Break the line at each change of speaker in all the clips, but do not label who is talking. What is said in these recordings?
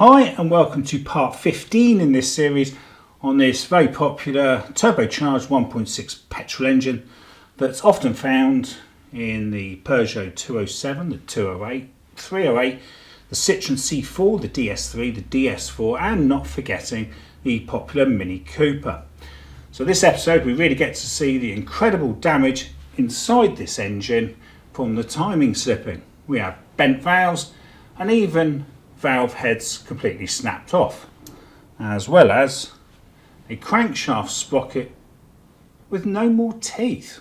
Hi and welcome to part 15 in this series on this very popular turbocharged 1.6 petrol engine that's often found in the Peugeot 207, the 208, 308, the Citroen C4, the DS3, the DS4 and not forgetting the popular Mini Cooper. So this episode we really get to see the incredible damage inside this engine from the timing slipping. We have bent valves and even valve heads completely snapped off, as well as a crankshaft sprocket with no more teeth.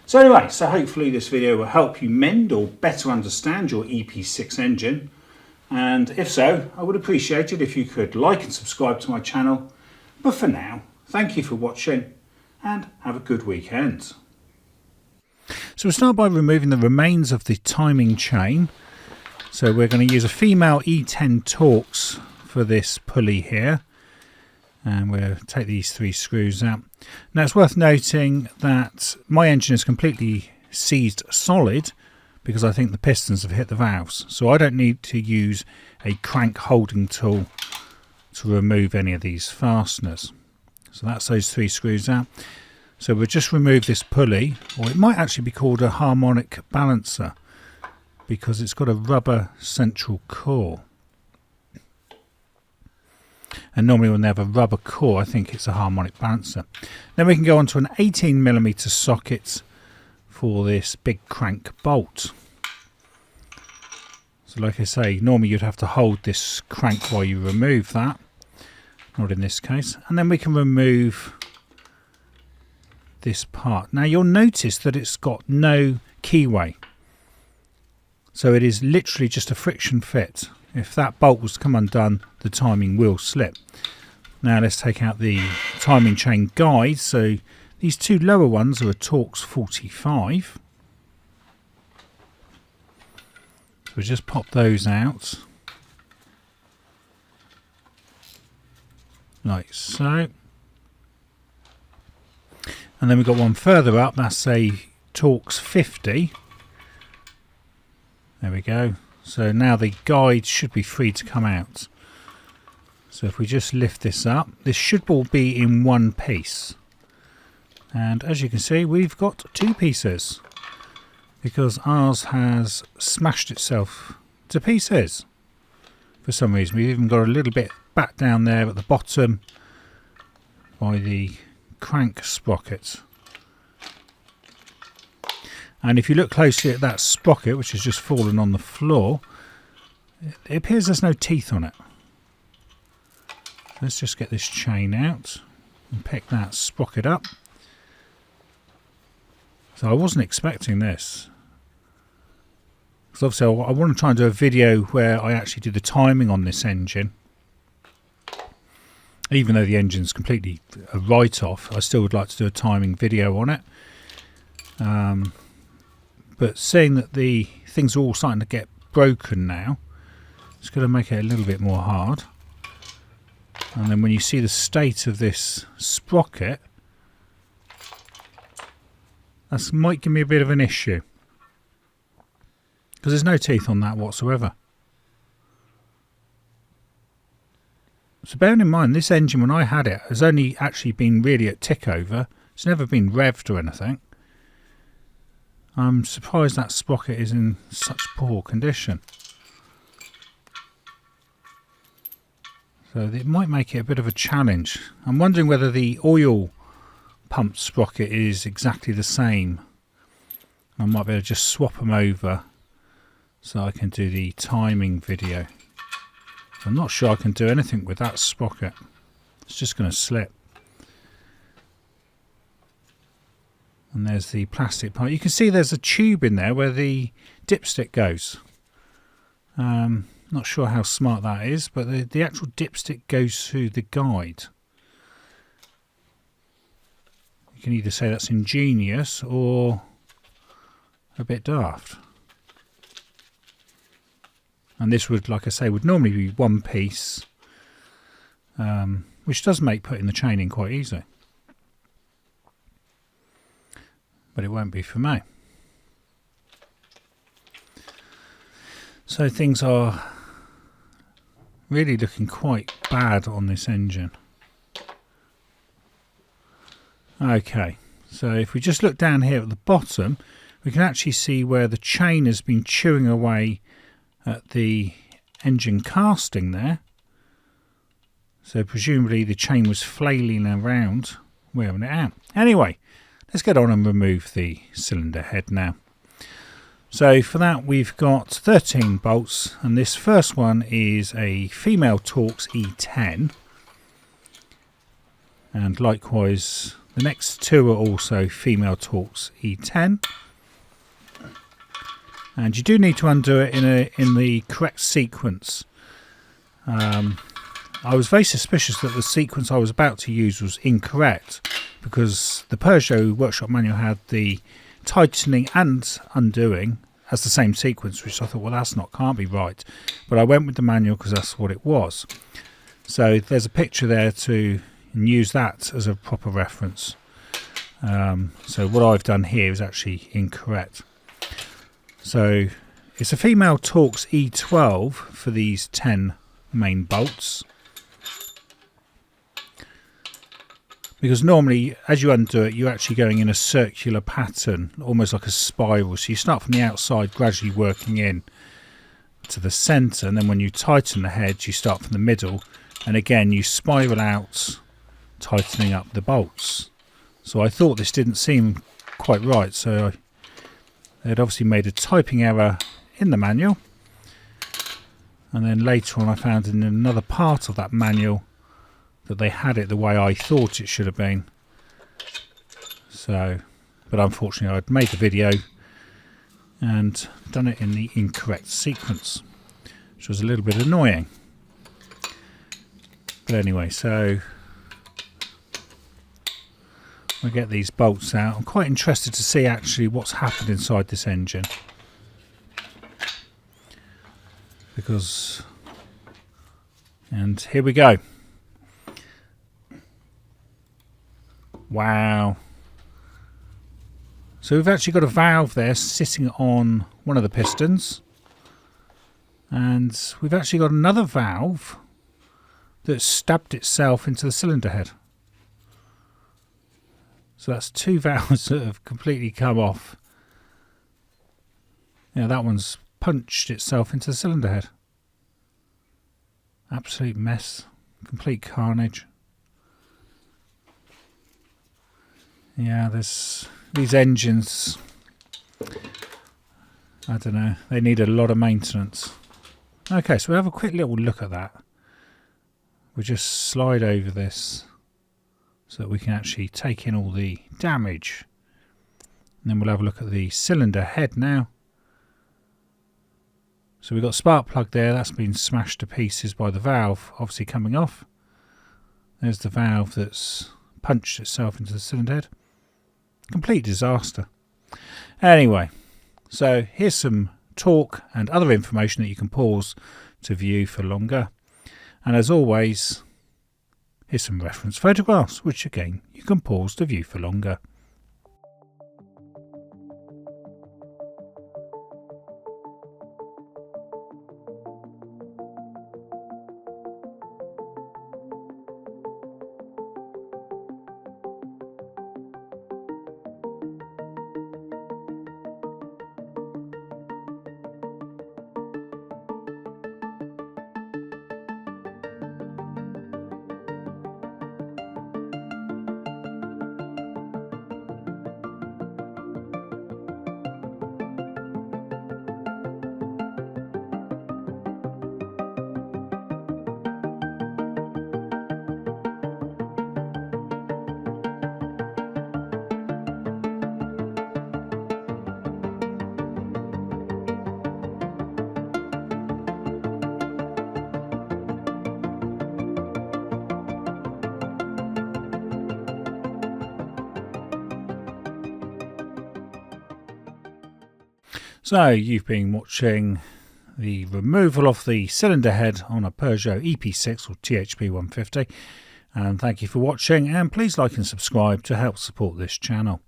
So anyway, hopefully this video will help you mend or better understand your EP6 engine, and if so, I would appreciate it if you could like and subscribe to my channel. But for now, thank you for watching and have a good weekend. So we'll start by removing the remains of the timing chain. So we're going to use a female E10 Torx for this pulley here, and we'll take these three screws out. Now it's worth noting that my engine is completely seized solid because I think the pistons have hit the valves, so I don't need to use a crank holding tool to remove any of these fasteners. So that's those three screws out. So we'll just remove this pulley, or it might actually be called a harmonic balancer, because it's got a rubber central core. And normally when they have a rubber core, I think it's a harmonic balancer. Then we can go on to an 18mm socket for this big crank bolt. So like I say, normally you'd have to hold this crank while you remove that. Not in this case. And then we can remove this part. Now you'll notice that it's got no keyway. So it is literally just a friction fit. If that bolt was to come undone, the timing will slip. Now let's take out the timing chain guide. So these two lower ones are a Torx 45. So we'll just pop those out. Like so. And then we've got one further up, that's a Torx 50. There we go. So now the guide should be free to come out. So if we just lift this up, this should all be in one piece. And as you can see, we've got two pieces, because ours has smashed itself to pieces for some reason. We've even got a little bit back down there at the bottom by the crank sprocket. And if you look closely at that sprocket, which has just fallen on the floor, it appears there's no teeth on it. Let's just get this chain out and pick that sprocket up. So I wasn't expecting this, because obviously I want to try and do a video where I actually do the timing on this engine. Even though the engine's completely a write-off, I still would like to do a timing video on it. But seeing that the things are all starting to get broken now, it's going to make it a little bit more hard. And then when you see the state of this sprocket, that might give me a bit of an issue, because there's no teeth on that whatsoever. So bearing in mind, this engine when I had it has only actually been really at tick over. It's never been revved or anything. I'm surprised that sprocket is in such poor condition. So it might make it a bit of a challenge. I'm wondering whether the oil pump sprocket is exactly the same. I might be able to just swap them over so I can do the timing video. I'm not sure I can do anything with that sprocket. It's just going to slip. And there's the plastic part. You can see there's a tube in there where the dipstick goes. Not sure how smart that is, but the actual dipstick goes through the guide. You can either say that's ingenious or a bit daft. And this would, like I say, would normally be one piece, which does make putting the chain in quite easy. But it won't be for me. So things are really looking quite bad on this engine. Okay, so if we just look down here at the bottom, we can actually see where the chain has been chewing away at the engine casting there. So presumably the chain was flailing around, wearing it out. Anyway, let's get on and remove the cylinder head now. So for that we've got 13 bolts, and this first one is a female Torx E10. And likewise the next two are also female Torx E10. And you do need to undo it in the correct sequence. I was very suspicious that the sequence I was about to use was incorrect, because the Peugeot workshop manual had the tightening and undoing as the same sequence, which I thought, well, can't be right. But I went with the manual because that's what it was. So there's a picture there to use that as a proper reference. So what I've done here is actually incorrect. So it's a female Torx E12 for these 10 main bolts. Because normally, as you undo it, you're actually going in a circular pattern, almost like a spiral. So you start from the outside, gradually working in to the centre, and then when you tighten the head, you start from the middle, and again you spiral out, tightening up the bolts. So I thought this didn't seem quite right, so they'd obviously made a typing error in the manual, and then later on I found in another part of that manual that they had it the way I thought it should have been. So, but unfortunately I'd made the video and done it in the incorrect sequence, which was a little bit annoying. But anyway, so we get these bolts out. I'm quite interested to see actually what's happened inside this engine, because, and here we go. Wow. So we've actually got a valve there sitting on one of the pistons, and we've actually got another valve that stabbed itself into the cylinder head. So that's two valves that have completely come off. Yeah, that one's punched itself into the cylinder head. Absolute mess. Complete carnage. Yeah, there's these engines, I don't know, they need a lot of maintenance. Okay, so we'll have a quick little look at that. We'll just slide over this so that we can actually take in all the damage. And then we'll have a look at the cylinder head now. So we've got a spark plug there, that's been smashed to pieces by the valve obviously coming off. There's the valve that's punched itself into the cylinder head. Complete disaster. Anyway, so here's some talk and other information that you can pause to view for longer. And as always, here's some reference photographs, which again you can pause to view for longer. So you've been watching the removal of the cylinder head on a Peugeot EP6 or THP150, and thank you for watching, and please like and subscribe to help support this channel.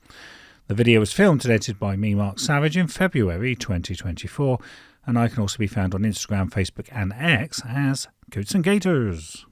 The video was filmed and edited by me, Mark Savage, in February 2024, and I can also be found on Instagram, Facebook and X as Coats and Gators.